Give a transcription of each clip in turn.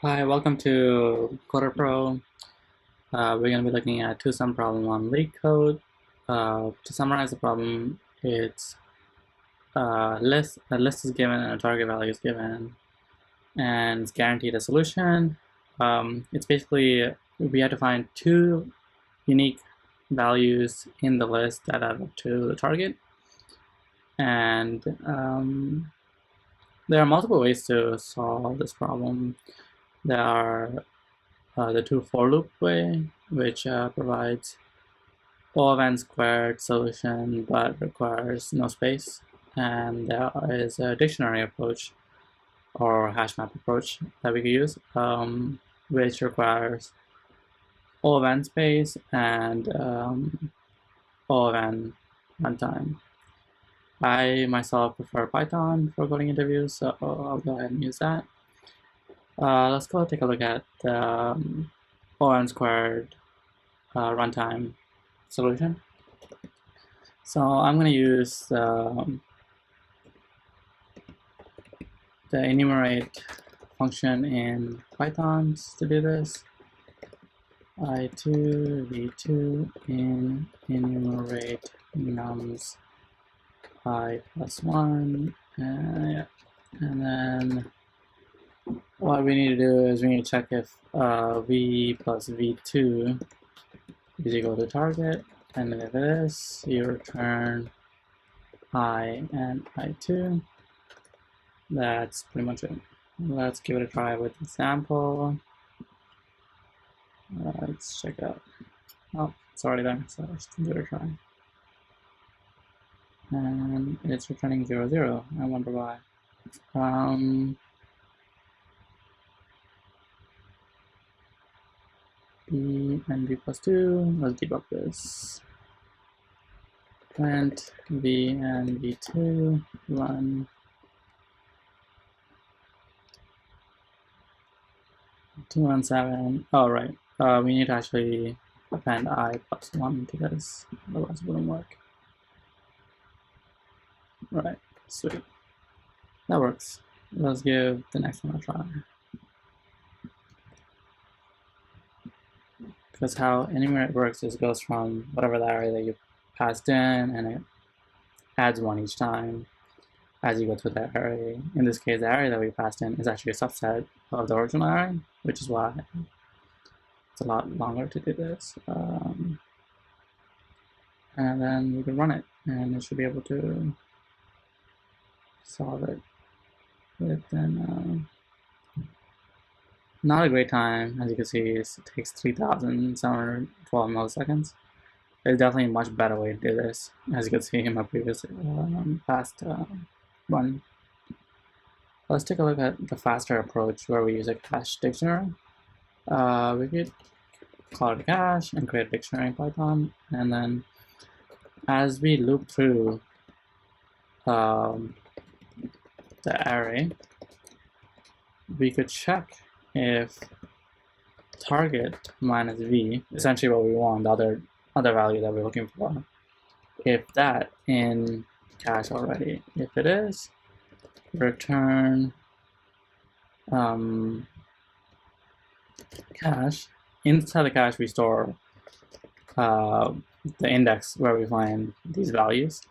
Hi, welcome to Coder Pro. We're going to be looking at two sum problem on LeetCode. To summarize the problem, it's a list is given and a target value is given, and it's guaranteed a solution. It's basically we have to find two unique values in the list that add up to the target, and there are multiple ways to solve this problem. There are the two for loop way, which provides O of n squared solution but requires no space. And there is a dictionary approach or hash map approach that we could use, which requires O of n space and O of n runtime. I myself prefer Python for coding interviews, so I'll go ahead and use that. Let's go take a look at the O(n) squared runtime solution. So I'm going to use the enumerate function in Python to do this. I2 v2 in enumerate nums I plus 1, and then what we need to do is we need to check if v plus v2 is equal to target, and if it is, you return I and I2. That's pretty much it. Let's give it a try with example. Let's check it out. Oh, it's already there, so let's give it a try. And it's returning 0, 0. I wonder why. B and b plus 2, let's debug this. Print v and v2, run 217. Oh, right. We need to actually append I plus 1 because otherwise it wouldn't work. Right, sweet. That works. Let's give the next one a try. Because how enumerate works is it goes from whatever the array that you passed in, and it adds 1 each time as you go through that array. In this case, the array that we passed in is actually a subset of the original array, which is why it's a lot longer to do this. And then we can run it, and it should be able to solve it within not a great time. As you can see, it takes 3,712 milliseconds. There's definitely a much better way to do this, as you can see in my previous past one. Let's take a look at the faster approach where we use a cache dictionary. We could call it a cache and create a dictionary in Python, and then as we loop through the array, we could check if target minus v, essentially what we want, the other value that we're looking for, if that in cache already. If it is, return cache. Inside the cache we store the index where we find these values,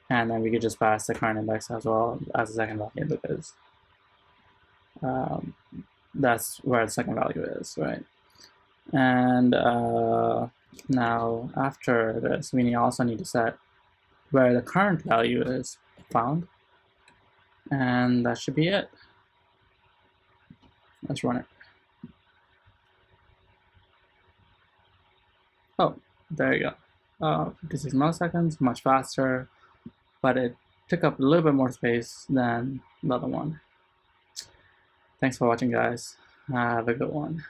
and then we could just pass the current index as well as the second value, because that's where the second value is, right? And now after this, we also need to set where the current value is found, and that should be it. Let's run it. Oh, there you go. 56 milliseconds, much faster, but it took up a little bit more space than the other one. Thanks for watching, guys. Have a good one.